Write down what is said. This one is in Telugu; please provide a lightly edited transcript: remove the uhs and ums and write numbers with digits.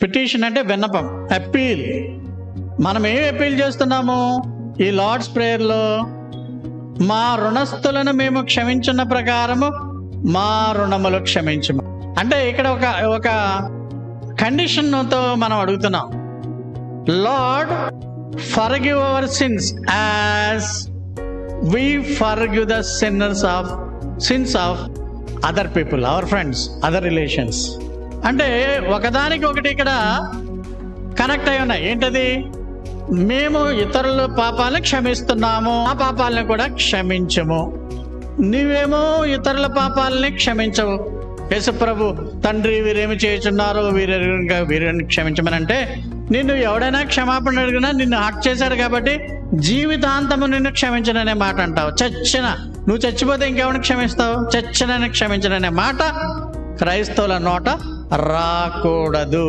పిటిషన్ అంటే విన్నపం, అప్పీల్. మనం ఏం అప్పీల్ చేస్తున్నాము ఈ లార్డ్స్ ప్రేయర్లో? మా రుణస్థులను మేము క్షమించిన ప్రకారము మా రుణములు క్షమించము. అంటే ఇక్కడ ఒక కండిషన్తో మనం అడుగుతున్నాం, lord forgive our sins as we forgive the sins of other people, our friends, other relations. అంటే ఒకదానికి ఒకటి ఇక్కడ కనెక్ట్ అయి ఉన్నాయి. ఏంటది? మేము ఇతరుల పాపాలను క్షమిస్తున్నాము, ఆ పాపాలను కూడా క్షమించము. నీవేమో ఇతరుల పాపాలని క్షమించవు. యేసుప్రభు, తండ్రి వీరేమి చేయుచున్నారో వీరిని క్షమించమని అంటే, నిన్ను ఎవడైనా క్షమాపణ అడిగినా నిన్ను హర్ట్ చేశారు కాబట్టి జీవితాంతము నిన్ను క్షమించననే మాట అంటావు. నువ్వు చచ్చిపోతే ఇంకెవరిని క్షమిస్తావు? చచ్చినని క్షమించననే మాట క్రైస్తవుల నోట రాకూడదు.